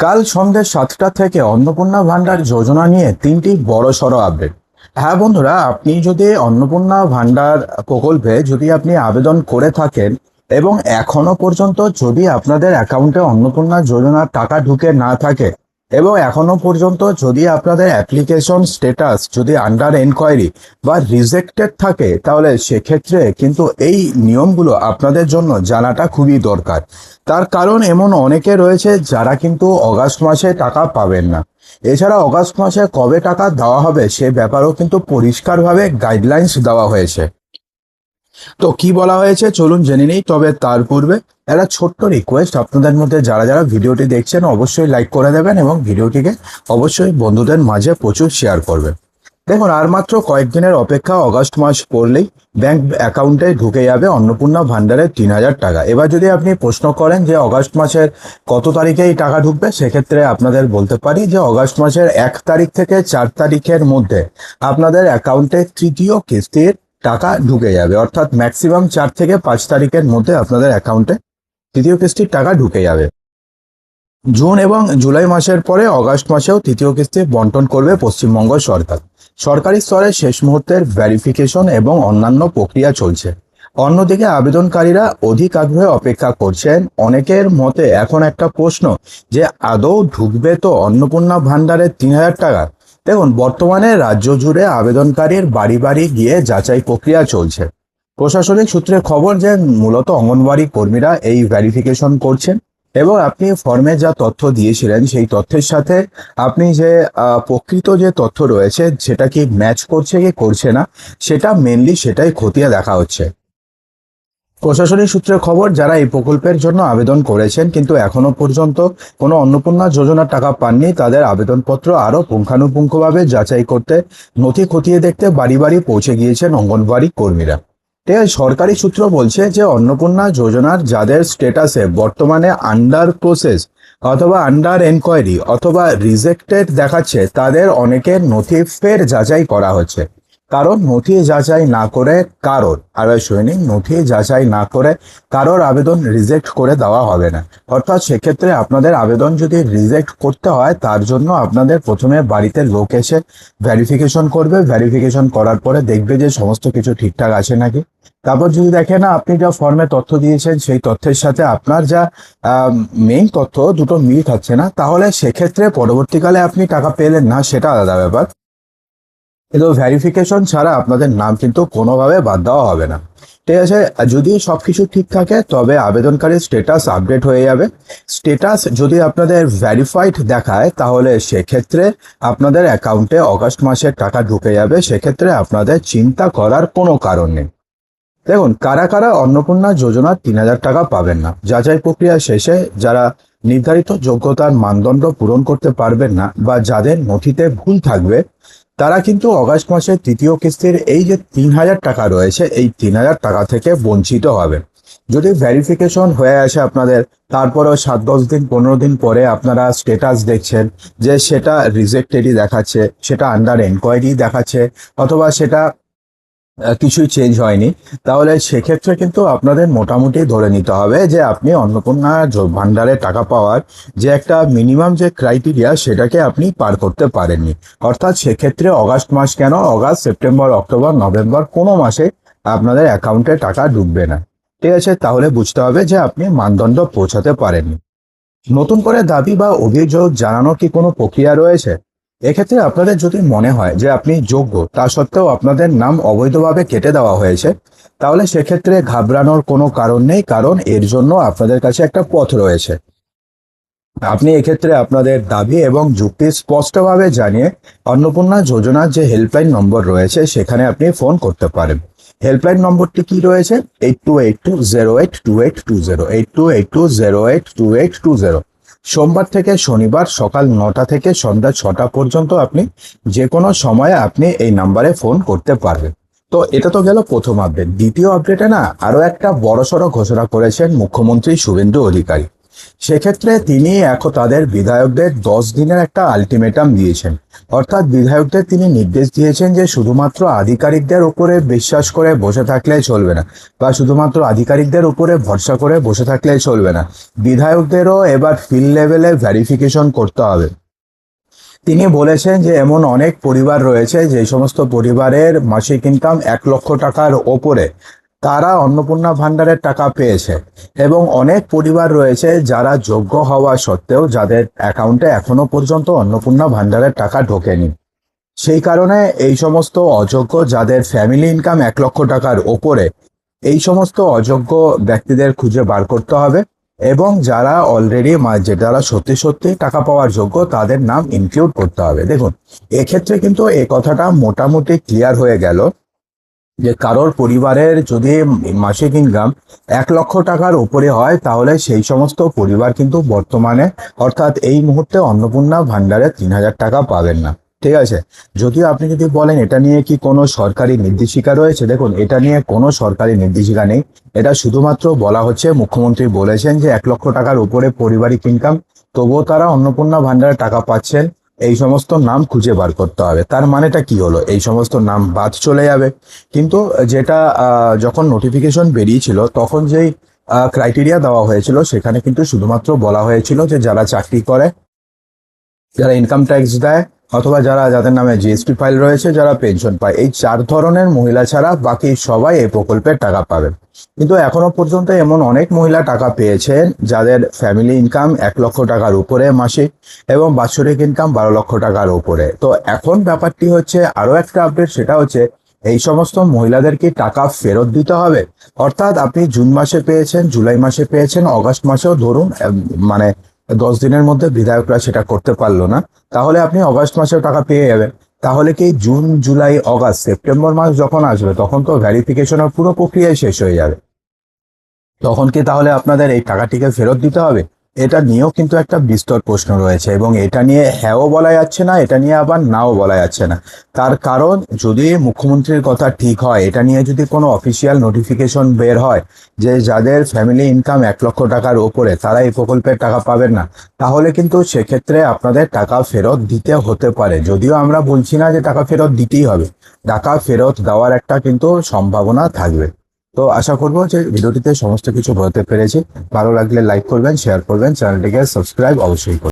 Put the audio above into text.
কাল সন্ধ্যে 7টা থেকে অন্নপূর্ণা ভান্ডার যোজনা নিয়ে 3টি বড়সড় আপডেট। হ্যাঁ বন্ধুরা, আপনি যদি অন্নপূর্ণা ভান্ডার প্রকল্পে যদি আপনি আবেদন করে থাকেন এবং এখনো পর্যন্ত যদি আপনাদের অ্যাকাউন্টে অন্নপূর্ণা যোজনার টাকা ঢুকে না থাকে এবং এখনো পর্যন্ত যদি আপনাদের অ্যাপ্লিকেশন স্ট্যাটাস যদি আন্ডার এনকোয়ারি বা রিজেক্টেড থাকে, তাহলে সেক্ষেত্রে কিন্তু এই নিয়মগুলো আপনাদের জন্য জানাটা খুবই দরকার। তার কারণ এমন অনেকে রয়েছে যারা কিন্তু অগাস্ট মাসে টাকা পাবেন না। এছাড়া অগাস্ট মাসে কবে টাকা দেওয়া হবে সে ব্যাপারেও কিন্তু পরিষ্কারভাবে গাইডলাইন্স দেওয়া হয়েছে। তো কি বলা হয়েছে চলুন জেনে নিই। তবে তার পূর্বে একটা ছোট্ট রিকোয়েস্ট, আপনাদের মধ্যে যারা যারা ভিডিওটি দেখছেন অবশ্যই লাইক করে দেবেন এবং ভিডিওটিকে অবশ্যই বন্ধুদের মাঝে প্রচুর শেয়ার করবেন। দেখুন, আর মাত্র কয়েকদিনের অপেক্ষা, অগাস্ট মাস পড়লেই ব্যাংক অ্যাকাউন্টে ঢুকে যাবে অন্নপূর্ণা ভান্ডারের 3,000 টাকা। এবার যদি আপনি প্রশ্ন করেন যে অগাস্ট মাসের কত তারিখে এই টাকা ঢুকবে, সেক্ষেত্রে আপনাদের বলতে পারি যে অগাস্ট মাসের 1 তারিখ থেকে 4 তারিখের মধ্যে আপনাদের অ্যাকাউন্টে তৃতীয় কিস্তির টাকা ঢুকে যাবে। অর্থাৎ ম্যাক্সিমাম 4 থেকে 5 তারিখের মধ্যে আপনাদের অ্যাকাউন্টে তৃতীয় কিস্তির টাকা ঢুকে যাবে। জুন এবং জুলাই মাসের পরে অগাস্ট মাসেও তৃতীয় কিস্তি বন্টন করবে পশ্চিমবঙ্গ সরকার। সরকারি স্তরে শেষ মুহূর্তের ভেরিফিকেশন এবং অন্যান্য প্রক্রিয়া চলছে। অন্যদিকে আবেদনকারীরা অধিক আগ্রহে অপেক্ষা করছেন। অনেকের মতে এখন একটা প্রশ্ন যে আদৌ ঢুকবে তো অন্নপূর্ণা ভান্ডারের 3,000 টাকা। দেখুন, বর্তমানে রাজ্য জুড়ে আবেদনকারীর বাড়ি বাড়ি গিয়ে যাচাই প্রক্রিয়া চলছে। প্রশাসনিক সূত্রে খবর যে মূলত অঙ্গনওয়াড়ি কর্মীরা এই ভেরিফিকেশন করছেন এবং আপনি ফর্মে যা তথ্য দিয়েছিলেন সেই তথ্যের সাথে আপনি যে প্রকৃত যে তথ্য রয়েছে সেটা কি ম্যাচ করছে কি করছে না, সেটা মেনলি সেটাই খতিয়ে দেখা হচ্ছে। প্রশাসনিক সূত্রে খবর, যারা এই প্রকল্পের জন্য আবেদন করেছেন কিন্তু এখনো পর্যন্ত কোনো অন্নপূর্ণা যোজনার টাকা পাননি, তাদের আবেদনপত্র আরও পুঙ্খানুপুঙ্খভাবে যাচাই করতে, নথি খতিয়ে দেখতে বাড়ি বাড়ি পৌঁছে গিয়েছেন অঙ্গনওয়াড়ি কর্মীরা। ঠিক আছে, সরকারি সূত্র বলছে যে অন্নপূর্ণা যোজনার যাদের স্ট্যাটাসে বর্তমানে আন্ডার প্রসেস অথবা আন্ডার এনকোয়ারি অথবা রিজেক্টেড দেখাচ্ছে, তাদের অনেকের নথি ফের যাচাই করা হচ্ছে। কারণ নথি যাচাই না করে নথি যাচাই না করে কারোর আবেদন রিজেক্ট করে দেওয়া হবে না। অর্থাৎ সেক্ষেত্রে আপনাদের আবেদন যদি রিজেক্ট করতে হয়, তার জন্য আপনাদের প্রথমে বাড়িতে লোক এসে ভেরিফিকেশন করবে। ভেরিফিকেশন করার পরে দেখবে যে সমস্ত কিছু ঠিকঠাক আছে নাকি। তারপর যদি দেখে না আপনি যা ফর্মে তথ্য দিয়েছেন সেই তথ্যের সাথে আপনার যা মেইন তথ্য দুটো মিল খাচ্ছে না, তাহলে সেক্ষেত্রে পরবর্তীকালে আপনি টাকা পেলেন না, সেটা আলাদা ব্যাপার। কিন্তু ভেরিফিকেশন ছাড়া আপনাদের নাম কিন্তু কোনোভাবে বাদ দেওয়া হবে না। ঠিক আছে, যদি সবকিছু ঠিক থাকে তবে আবেদনকারীর স্ট্যাটাস আপডেট হয়ে যাবে। স্ট্যাটাস যদি আপনাদের ভেরিফাইড দেখায় তাহলে সেক্ষেত্রে আপনাদের অ্যাকাউন্টে অগাস্ট মাসের টাকা ঢুকে যাবে। সেক্ষেত্রে আপনাদের চিন্তা করার কোনো কারণ নেই। দেখুন, কারা কারা অন্নপূর্ণা যোজনার 3,000 টাকা পাবেন না। যাচাই প্রক্রিয়া শেষে যারা নির্ধারিত যোগ্যতার মানদণ্ড পূরণ করতে পারবেন না বা যাদের নথিতে ভুল থাকবে, তারা কিন্তু অগাস্ট মাসের তৃতীয় কিস্তির এই যে 3,000 টাকা রয়েছে, এই 3,000 টাকা থেকে বঞ্চিত হবে। যদি ভেরিফিকেশন হয়ে আসে আপনাদের, তারপরেও 7-10 দিন 15 দিন পরে আপনারা স্ট্যাটাস দেখছেন যে সেটা রিজেক্টেডই দেখাচ্ছে, সেটা আন্ডার এনকোয়ারি দেখাচ্ছে, অথবা সেটা কিছুই চেঞ্জ হয়নি, তাহলে সেক্ষেত্রে কিন্তু আপনাদের মোটামুটি ধরে নিতে হবে যে আপনি অন্নপূর্ণা ভান্ডারে টাকা পাওয়ার যে একটা মিনিমাম যে ক্রাইটেরিয়া সেটাকে আপনি পার করতে পারেননি। অর্থাৎ সেক্ষেত্রে অগাস্ট মাস কেন, অগাস্ট, সেপ্টেম্বর, অক্টোবর, নভেম্বর কোনো মাসে আপনাদের অ্যাকাউন্টে টাকা ঢুকবে না। ঠিক আছে, তাহলে বুঝতে হবে যে আপনি মানদণ্ড পৌঁছাতে পারেননি। নতুন করে দাবি বা অভিযোগ জানানোর কি কোনো প্রক্রিয়া রয়েছে? এক্ষেত্রে আপনাদের যদি মনে হয় যে আপনি যোগ্য, তা সত্ত্বেও আপনাদের নাম অবৈধভাবে কেটে দেওয়া হয়েছে, তাহলে সেক্ষেত্রে ঘাবড়ানোর কোনো কারণ নেই, কারণ এর জন্য আপনাদের কাছে একটা পথ রয়েছে। আপনি এক্ষেত্রে আপনাদের দাবি এবং যুক্তি স্পষ্টভাবে জানিয়ে অন্নপূর্ণা যোজনার যে হেল্পলাইন নম্বর রয়েছে সেখানে আপনি ফোন করতে পারেন। হেল্পলাইন নম্বরটি কি রয়েছে? 8282082820, 8282082820। সোমবার থেকে শনিবার সকাল 9টা থেকে সন্ধ্যা 6টা পর্যন্ত আপনি যে কোনো সময়ে আপনি এই নাম্বারে ফোন করতে পারবেন। তো এটা তো গেল প্রথম আপডেট। দ্বিতীয় আপডেটে না আরো একটা বড়সড় ঘোষণা করেছেন মুখ্যমন্ত্রী শুভেন্দু অধিকারী। সেক্ষেত্রে তিনি এখন তাদের বিধায়কদের 10 দিনের একটা আলটিমেটাম দিয়েছেন। অর্থাৎ বিধায়কদের তিনি নির্দেশ দিয়েছেন যে শুধুমাত্র আধিকারিকদের উপরে বিশ্বাস করে বসে থাকলে চলবে না, বা শুধুমাত্র আধিকারিকদের উপরে ভরসা করে বসে থাকলে চলবে না, বিধায়কদেরও এবার ফিল্ড লেভেলে ভেরিফিকেশন করতে হবে। তিনি বলেছেন যে এমন অনেক পরিবার রয়েছে যে সমস্ত পরিবারের মাসিক ইনকাম 1 লক্ষ টাকার ওপরে, তারা অন্নপূর্ণা ভাণ্ডারের টাকা পেয়েছে, এবং অনেক পরিবার রয়েছে যারা যোগ্য হওয়া সত্ত্বেও যাদের অ্যাকাউন্টে এখনো পর্যন্ত অন্নপূর্ণা ভাণ্ডারের টাকা ঢোকেনি। সেই কারণে এই সমস্ত অযোগ্য যাদের ফ্যামিলি ইনকাম 1 লক্ষ টাকার ওপরে, এই সমস্ত অযোগ্য ব্যক্তিদের খুঁজে বার করতে হবে, এবং যারা অলরেডি যারা সত্যি সত্যি টাকা পাওয়ার যোগ্য তাদের নাম ইনক্লুড করতে হবে। দেখুন, এক্ষেত্রে কিন্তু এই কথাটা মোটামুটি ক্লিয়ার হয়ে গেল যে কারোর পরিবারের যদি মাসিক ইনকাম 1 লক্ষ টাকার উপরে হয়, তাহলে সেই সমস্ত পরিবার কিন্তু বর্তমানে, অর্থাৎ এই মুহূর্তে অন্নপূর্ণা ভাণ্ডারে 3,000 টাকা পাবেন না। ঠিক আছে। যদিও আপনি যদি বলেন এটা নিয়ে কি কোনো সরকারি নির্দেশিকা রয়েছে, দেখুন এটা নিয়ে কোনো সরকারি নির্দেশিকা নেই। এটা শুধুমাত্র বলা হচ্ছে, মুখ্যমন্ত্রী বলেছেন যে 1 লক্ষ টাকার উপরে পারিবারিক ইনকাম, তবুও তারা অন্নপূর্ণা ভাণ্ডারে টাকা পাচ্ছেন, এই সমস্ত নাম খুঁজে বার করতে হবে। তার মানেটা কি হলো? এই সমস্ত নাম বাদ চলে যাবে। কিন্তু যেটা যখন নোটিফিকেশন বেরিয়েছিল তখন যেই ক্রাইটেরিয়া দেওয়া হয়েছিল, সেখানে কিন্তু শুধুমাত্র বলা হয়েছিল যে যারা চাকরি করে, যারা ইনকাম ট্যাক্স দেয়, অথবা যাদের নামে জিএসটি ফাইল রয়েছে, যারা পেনশন পায়, এই 4 ধরনের মহিলা ছাড়া বাকি সবাই এই প্রকল্পের টাকা পাবেন। কিন্তু এখনো পর্যন্ত এমন অনেক মহিলা টাকা পেয়েছেন যাদের ফ্যামিলি ইনকাম 1 লক্ষ টাকার উপরে মাসিক, এবং বাৎসরিক ইনকাম 12 লক্ষ টাকার উপরে। তো এখন ব্যাপারটি হচ্ছে আরো একটা আপডেট, সেটা হচ্ছে এই সমস্ত মহিলাদেরকে টাকা ফেরত দিতে হবে। অর্থাৎ আপনি জুন মাসে পেয়েছেন, জুলাই মাসে পেয়েছেন, অগাস্ট মাসেও ধরুন মানে 10 দিনের মধ্যে বিধায়করা সেটা করতে পারলো না, তাহলে আপনি অগাস্ট মাসেও টাকা পেয়ে যাবেন। তাহলে কি জুন, জুলাই, অগাস্ট, সেপ্টেম্বর মাস যখন আসবে তখন তো ভেরিফিকেশনের পুরো প্রক্রিয়াই শেষ হয়ে যাবে। তখন কি তাহলে আপনাদের এই টাকাটিকে ফেরত দিতে হবে? এটা নিয়েও কিন্তু একটা বিস্তর প্রশ্ন রয়েছে, এবং এটা নিয়ে হ্যাঁও বলা যাচ্ছে না, এটা নিয়ে আবার নাও বলা যাচ্ছে না। তার কারণ, যদি মুখ্যমন্ত্রীর কথা ঠিক হয়, এটা নিয়ে যদি কোনো অফিসিয়াল নোটিফিকেশন বের হয় যে যাদের ফ্যামিলি ইনকাম 1 লক্ষ টাকার ওপরে তারা এই প্রকল্পের টাকা পাবেন না, তাহলে কিন্তু সেক্ষেত্রে আপনাদের টাকা ফেরত দিতে হতে পারে। যদিও আমরা বলছি না যে টাকা ফেরত দিতেই হবে, টাকা ফেরত দেওয়ার একটা কিন্তু সম্ভাবনা থাকবে। তো আশা করবো যে ভিডিওটিতে সমস্ত কিছু বলতে পেরেছি। ভালো লাগলে লাইক করবেন, শেয়ার করবেন, চ্যানেলটিকে সাবস্ক্রাইব অবশ্যই করবেন।